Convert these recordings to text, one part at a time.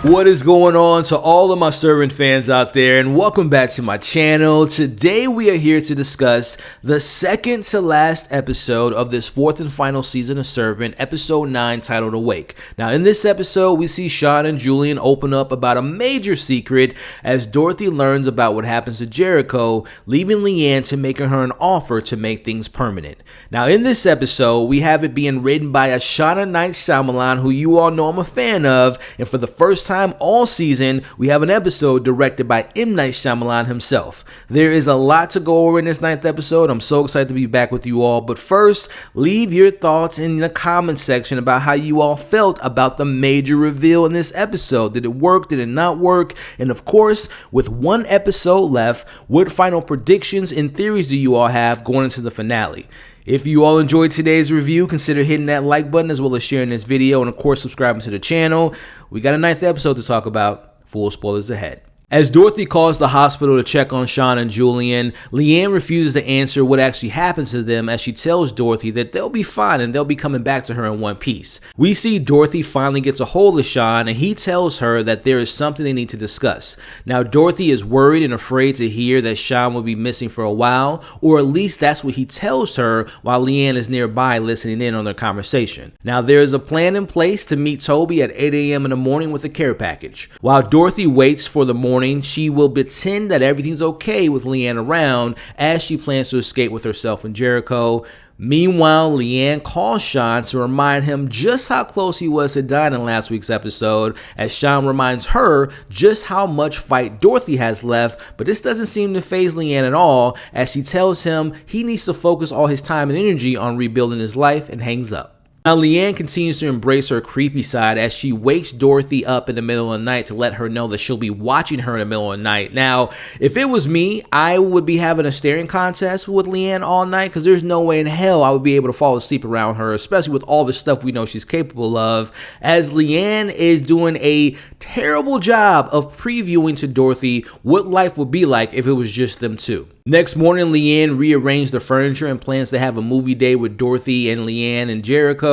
What is going on to all of my Servant fans out there, and welcome back to my channel. Today we are here to discuss the second to last episode of this fourth and final season of Servant, episode 9, titled Awake. Now in this episode we see Sean and Julian open up about a major secret as Dorothy learns about what happens to Jericho, leaving Leanne to making her an offer to make things permanent. Now in this episode we have it being written by Shyamalan, who you all know I'm a fan of, and for the first time all season, we have an episode directed by M. Night Shyamalan himself. There is a lot to go over in this 9th episode. I'm so excited to be back with you all, but first, leave your thoughts in the comment section about how you all felt about the major reveal in this episode. Did it work? Did it not work? And of course, with one episode left, what final predictions and theories do you all have going into the finale? If you all enjoyed today's review, consider hitting that like button as well as sharing this video and of course subscribing to the channel. We got a 9th episode to talk about. Full spoilers ahead. As Dorothy calls the hospital to check on Sean and Julian, Leanne refuses to answer what actually happens to them as she tells Dorothy that they'll be fine and they'll be coming back to her in one piece. We see Dorothy finally gets a hold of Sean and he tells her that there is something they need to discuss. Now Dorothy is worried and afraid to hear that Sean will be missing for a while, or at least that's what he tells her while Leanne is nearby listening in on their conversation. Now there is a plan in place to meet Toby at 8 a.m. in the morning with a care package. While Dorothy waits for the morning, she will pretend that everything's okay with Leanne around as she plans to escape with herself and Jericho. Meanwhile, Leanne calls Sean to remind him just how close he was to dying in last week's episode, as Sean reminds her just how much fight Dorothy has left, but this doesn't seem to faze Leanne at all, as she tells him he needs to focus all his time and energy on rebuilding his life and hangs up. Now, Leanne continues to embrace her creepy side as she wakes Dorothy up in the middle of the night to let her know that she'll be watching her in the middle of the night. Now, if it was me, I would be having a staring contest with Leanne all night because there's no way in hell I would be able to fall asleep around her, especially with all the stuff we know she's capable of, as Leanne is doing a terrible job of previewing to Dorothy what life would be like if it was just them two. Next morning, Leanne rearranged the furniture and plans to have a movie day with Dorothy and Leanne and Jericho,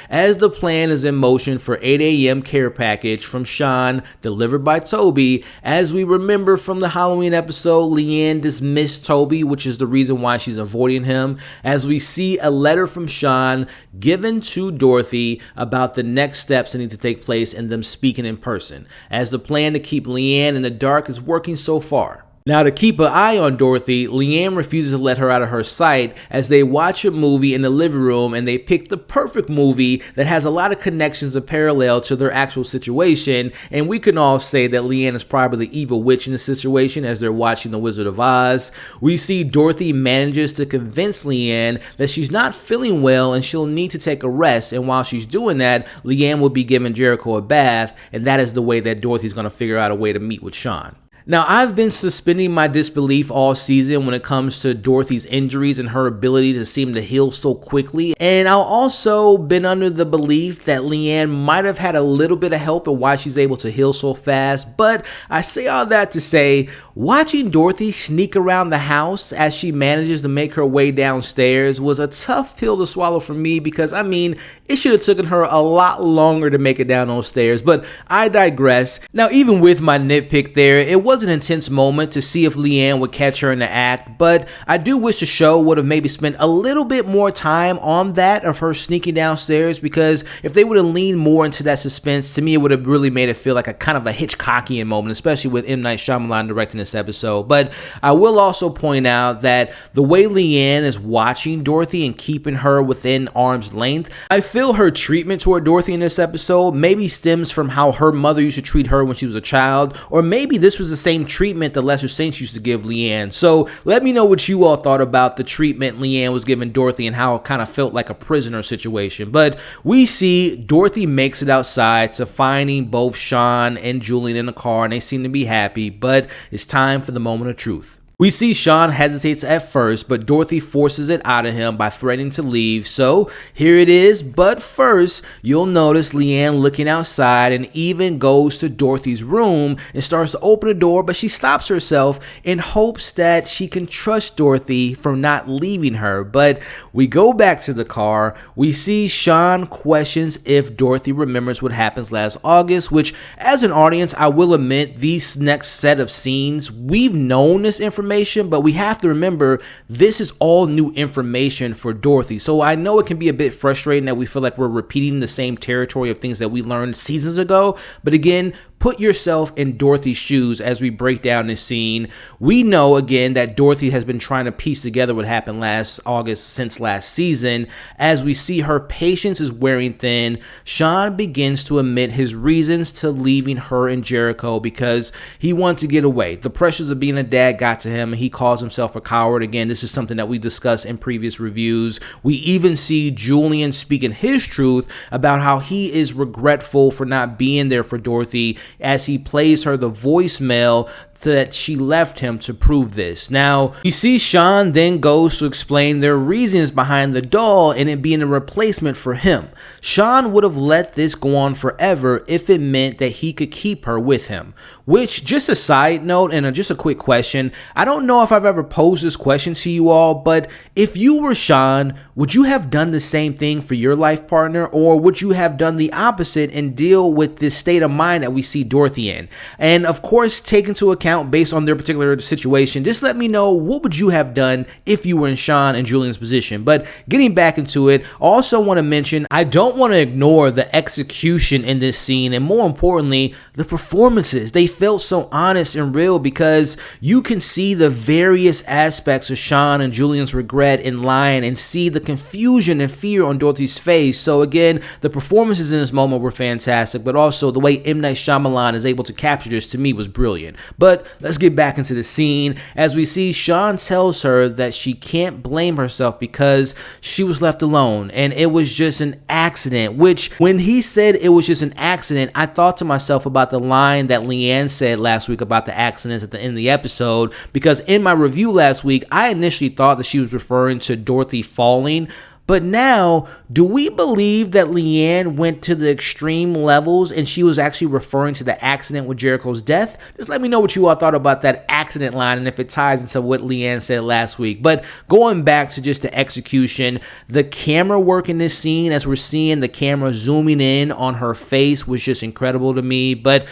as the plan is in motion for 8 a.m. care package from Sean, delivered by Toby. As we remember from the Halloween episode, Leanne dismissed Toby, which is the reason why she's avoiding him, as we see a letter from Sean given to Dorothy about the next steps that need to take place and them speaking in person, as the plan to keep Leanne in the dark is working so far. Now, to keep an eye on Dorothy, Leanne refuses to let her out of her sight as they watch a movie in the living room, and they pick the perfect movie that has a lot of connections and parallel to their actual situation, and we can all say that Leanne is probably the evil witch in the situation as they're watching The Wizard of Oz. We see Dorothy manages to convince Leanne that she's not feeling well and she'll need to take a rest, and while she's doing that, Leanne will be giving Jericho a bath, and that is the way that Dorothy's going to figure out a way to meet with Sean. Now, I've been suspending my disbelief all season when it comes to Dorothy's injuries and her ability to seem to heal so quickly, and I've also been under the belief that Leanne might have had a little bit of help in why she's able to heal so fast, but I say all that to say, watching Dorothy sneak around the house as she manages to make her way downstairs was a tough pill to swallow for me because, I mean, it should have taken her a lot longer to make it down those stairs, but I digress. Now, even with my nitpick there, it was an intense moment to see if Leanne would catch her in the act, but I do wish the show would have maybe spent a little bit more time on that of her sneaking downstairs, because if they would have leaned more into that suspense, to me it would have really made it feel like a kind of a Hitchcockian moment, especially with M. Night Shyamalan directing this episode. But I will also point out that the way Leanne is watching Dorothy and keeping her within arm's length, I feel her treatment toward Dorothy in this episode maybe stems from how her mother used to treat her when she was a child, or maybe this was the same treatment the Lesser Saints used to give Leanne. So let me know what you all thought about the treatment Leanne was giving Dorothy and how it kind of felt like a prisoner situation. But we see Dorothy makes it outside to finding both Sean and Julian in the car, and they seem to be happy, but it's time for the moment of truth. We see Sean hesitates at first, but Dorothy forces it out of him by threatening to leave. So here it is. But first, you'll notice Leanne looking outside and even goes to Dorothy's room and starts to open the door, but she stops herself in hopes that she can trust Dorothy from not leaving her. But we go back to the car. We see Sean questions if Dorothy remembers what happens last August, which as an audience, I will admit these next set of scenes, we've known this information, but we have to remember this is all new information for Dorothy. So I know it can be a bit frustrating that we feel like we're repeating the same territory of things that we learned seasons ago. But again, put yourself in Dorothy's shoes as we break down this scene. We know again that Dorothy has been trying to piece together what happened last August since last season. As we see her patience is wearing thin, Sean begins to admit his reasons to leaving her in Jericho because he wanted to get away. The pressures of being a dad got to him and he calls himself a coward. Again, this is something that we discussed in previous reviews. We even see Julian speaking his truth about how he is regretful for not being there for Dorothy as he plays her the voicemail that she left him to prove this. Now, you see Sean then goes to explain their reasons behind the doll and it being a replacement for him. Sean would have let this go on forever if it meant that he could keep her with him. Which, just a side note and just a quick question, I don't know if I've ever posed this question to you all, but if you were Sean, would you have done the same thing for your life partner, or would you have done the opposite and deal with this state of mind that we see Dorothy in? And of course, take into account based on their particular situation, just let me know what would you have done if you were in Sean and Julian's position. But getting back into it, I also want to mention, I don't want to ignore the execution in this scene, and more importantly, the performances. They felt so honest and real because you can see the various aspects of Sean and Julian's regret in line and see the confusion and fear on Dorothy's face. So again, the performances in this moment were fantastic, but also the way M. Night Shyamalan is able to capture this to me was brilliant. But let's get back into the scene as we see Sean tells her that she can't blame herself because she was left alone and it was just an accident, which when he said it was just an accident, I thought to myself about the line that Leanne said last week about the accidents at the end of the episode, because in my review last week, I initially thought that she was referring to Dorothy falling. But now, do we believe that Leanne went to the extreme levels and she was actually referring to the accident with Jericho's death? Just let me know what you all thought about that accident line and if it ties into what Leanne said last week. But going back to just the execution, the camera work in this scene, as we're seeing the camera zooming in on her face, was just incredible to me. But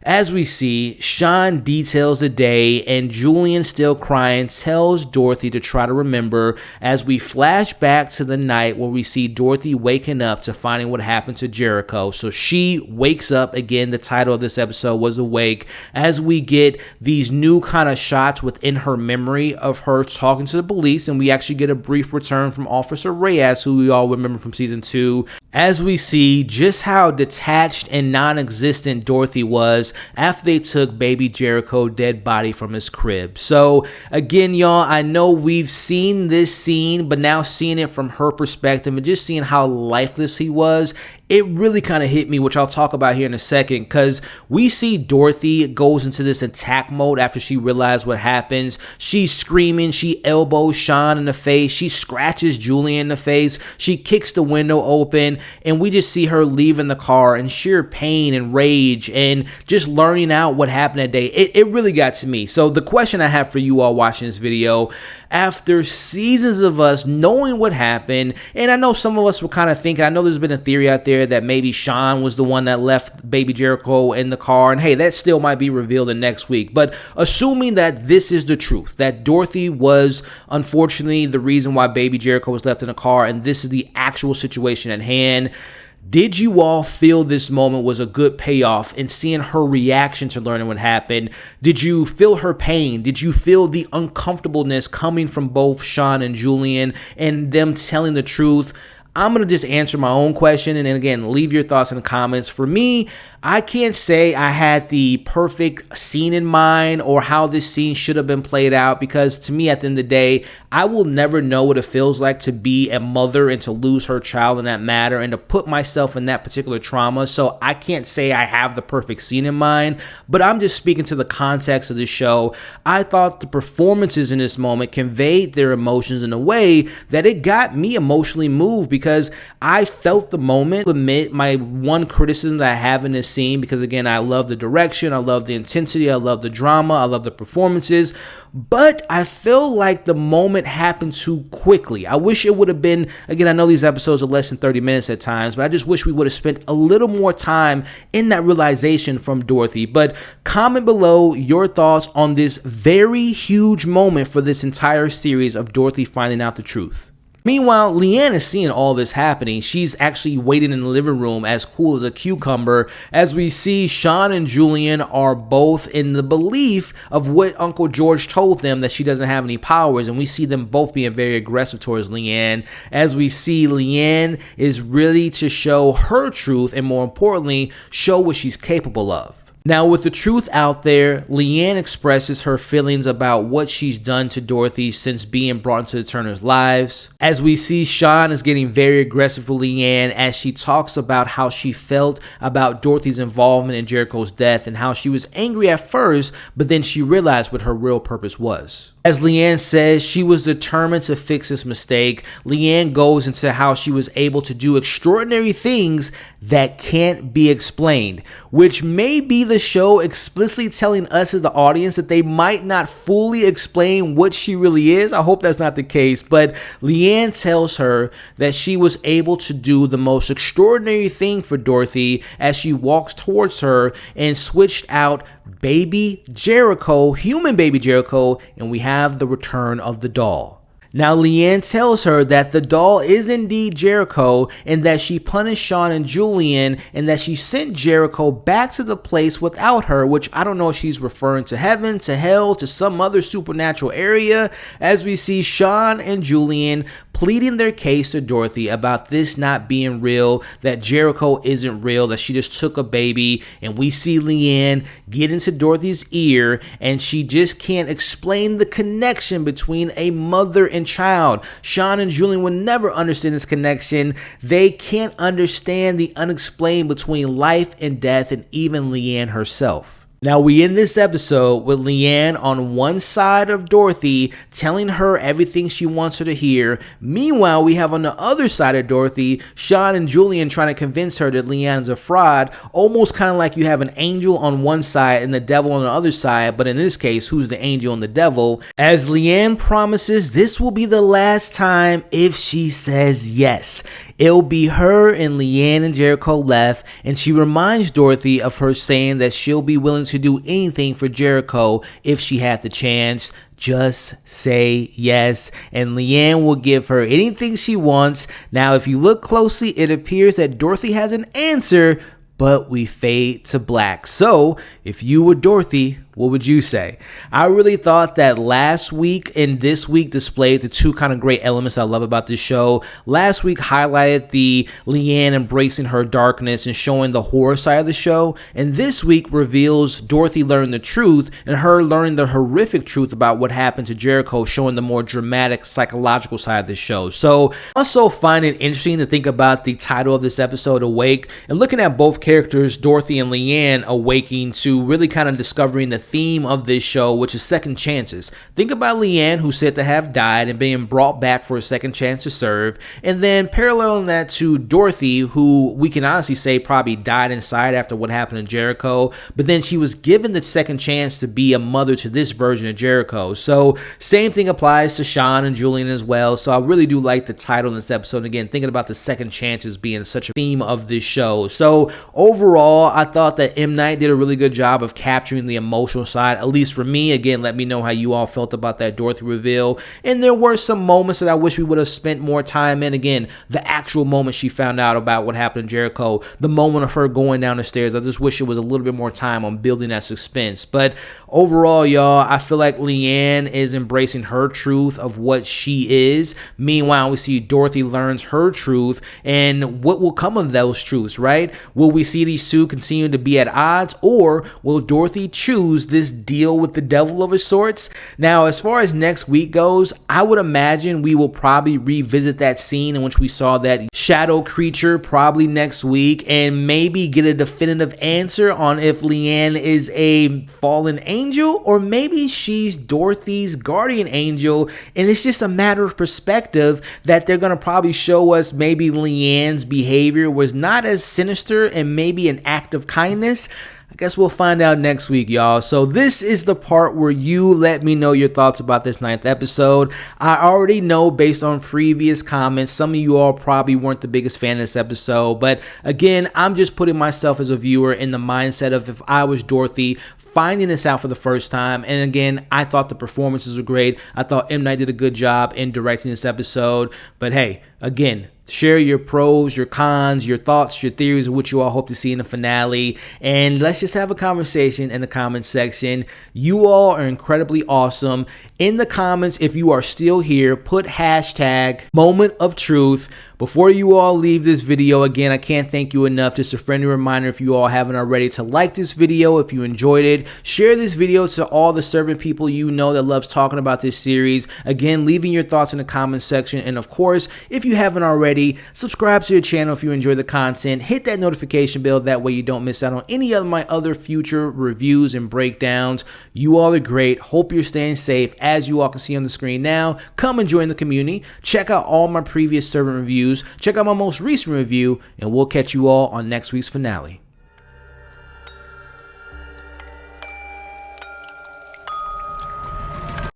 as we see, Sean details the day and Julian, still crying, tells Dorothy to try to remember as we flash back to the night where we see Dorothy waking up to finding what happened to Jericho. So she wakes up again. The title of this episode was Awake, as we get these new kind of shots within her memory of her talking to the police, and we actually get a brief return from Officer Reyes, who we all remember from season 2, as we see just how detached and non-existent Dorothy was after they took baby Jericho dead body from his crib. So again, y'all, I know we've seen this scene, but now seeing it from her perspective and just seeing how lifeless he was, it really kind of hit me, which I'll talk about here in a second, because we see Dorothy goes into this attack mode after she realized what happens. She's screaming, she elbows Sean in the face, she scratches Julian in the face, she kicks the window open, and we just see her leaving the car in sheer pain and rage and just learning out what happened that day. It really got to me. So the question I have for you all watching this video, after seasons of us knowing what happened, and I know some of us were kind of thinking, I know there's been a theory out there that maybe Sean was the one that left baby Jericho in the car, and hey, that still might be revealed in next week, but assuming that this is the truth, that Dorothy was unfortunately the reason why baby Jericho was left in the car, and this is the actual situation at hand, did you all feel this moment was a good payoff in seeing her reaction to learning what happened? Did you feel her pain? Did you feel the uncomfortableness coming from both Sean and Julian and them telling the truth? I'm going to just answer my own question, and then again, leave your thoughts in the comments. For me, I can't say I had the perfect scene in mind or how this scene should have been played out, because to me, at the end of the day, I will never know what it feels like to be a mother and to lose her child in that matter and to put myself in that particular trauma. So I can't say I have the perfect scene in mind, but I'm just speaking to the context of the show. I thought the performances in this moment conveyed their emotions in a way that it got me emotionally moved, because I felt the moment. I'll admit my one criticism that I have in this scene, because again, I love the direction, I love the intensity, I love the drama, I love the performances, but I feel like the moment happened too quickly. I wish it would have been, again, I know these episodes are less than 30 minutes at times, but I just wish we would have spent a little more time in that realization from Dorothy. But comment below your thoughts on this very huge moment for this entire series of Dorothy finding out the truth. Meanwhile, Leanne is seeing all this happening. She's actually waiting in the living room as cool as a cucumber, as we see Sean and Julian are both in the belief of what Uncle George told them, that she doesn't have any powers, and we see them both being very aggressive towards Leanne, as we see Leanne is really to show her truth and, more importantly, show what she's capable of. Now, with the truth out there, Leanne expresses her feelings about what she's done to Dorothy since being brought into the Turners' lives. As we see, Sean is getting very aggressive with Leanne as she talks about how she felt about Dorothy's involvement in Jericho's death and how she was angry at first, but then she realized what her real purpose was. As Leanne says, she was determined to fix this mistake. Leanne goes into how she was able to do extraordinary things that can't be explained, which may be the show explicitly telling us as the audience that they might not fully explain what she really is. I hope that's not the case, but Leanne tells her that she was able to do the most extraordinary thing for Dorothy as she walks towards her and switched out baby Jericho, human baby Jericho, and we have the return of the doll. Now, Leanne tells her that the doll is indeed Jericho and that she punished Sean and Julian and that she sent Jericho back to the place without her, which I don't know if she's referring to heaven, to hell, to some other supernatural area, as we see Sean and Julian pleading their case to Dorothy about this not being real, that Jericho isn't real, that she just took a baby, and we see Leanne get into Dorothy's ear and she just can't explain the connection between a mother and child. Sean and Julian will never understand this connection. They can't understand the unexplained between life and death, and even Leanne herself. Now, we end this episode with Leanne on one side of Dorothy telling her everything she wants her to hear. Meanwhile, we have on the other side of Dorothy, Sean and Julian trying to convince her that Leanne's a fraud, almost kind of like you have an angel on one side and the devil on the other side, but in this case, who's the angel and the devil? As Leanne promises this will be the last time if she says yes. It'll be her and Leanne and Jericho left, and she reminds Dorothy of her saying that she'll be willing to do anything for Jericho if she had the chance. Just say yes, and Leanne will give her anything she wants. Now, if you look closely, it appears that Dorothy has an answer, but we fade to black. So, if you were Dorothy, what would you say? I really thought that last week and this week displayed the two kind of great elements I love about this show. Last week highlighted the Leanne embracing her darkness and showing the horror side of the show. And this week reveals Dorothy learning the truth and her learning the horrific truth about what happened to Jericho, showing the more dramatic psychological side of the show. So I also find it interesting to think about the title of this episode, Awake, and looking at both characters, Dorothy and Leanne, awaking to really kind of discovering the theme of this show, which is second chances. Think about Leanne, who's said to have died and being brought back for a second chance to serve, and then paralleling that to Dorothy, who we can honestly say probably died inside after what happened in Jericho, but then she was given the second chance to be a mother to this version of Jericho. So same thing applies to Sean and Julian as well. So I really do like the title in this episode. Again, thinking about the second chances being such a theme of this show. So overall, I thought that M. Night did a really good job of capturing the emotion emotional side, at least for me. Again, let me know how you all felt about that Dorothy reveal. And there were some moments that I wish we would have spent more time in. Again, the actual moment she found out about what happened to Jericho, the moment of her going down the stairs. I just wish it was a little bit more time on building that suspense. But overall, y'all, I feel like Leanne is embracing her truth of what she is. Meanwhile, we see Dorothy learns her truth, and what will come of those truths, right? Will we see these two continue to be at odds, or will Dorothy choose this deal with the devil of sorts? Now, as far as next week goes, I would imagine we will probably revisit that scene in which we saw that shadow creature probably next week, and maybe get a definitive answer on if Leanne is a fallen angel or maybe she's Dorothy's guardian angel, and it's just a matter of perspective that they're going to probably show us maybe Leanne's behavior was not as sinister and maybe an act of kindness. I guess we'll find out next week, y'all. So this is the part where you let me know your thoughts about this 9th episode. I already know based on previous comments, some of you all probably weren't the biggest fan of this episode. But again, I'm just putting myself as a viewer in the mindset of if I was Dorothy finding this out for the first time. And again, I thought the performances were great. I thought M. Night did a good job in directing this episode. But hey, again, share your pros, your cons, your thoughts, your theories of what you all hope to see in the finale. And let's just have a conversation in the comments section. You all are incredibly awesome. In the comments, if you are still here, put hashtag moment of truth. Before you all leave this video, again, I can't thank you enough. Just a friendly reminder, if you all haven't already, to like this video if you enjoyed it. Share this video to all the servant people you know that loves talking about this series. Again, leaving your thoughts in the comments section. And of course, if you haven't already, subscribe to the channel if you enjoy the content. Hit that notification bell. That way you don't miss out on any of my other future reviews and breakdowns. You all are great. Hope you're staying safe. As you all can see on the screen now, come and join the community. Check out all my previous servant reviews. Check out my most recent review, and we'll catch you all on next week's finale.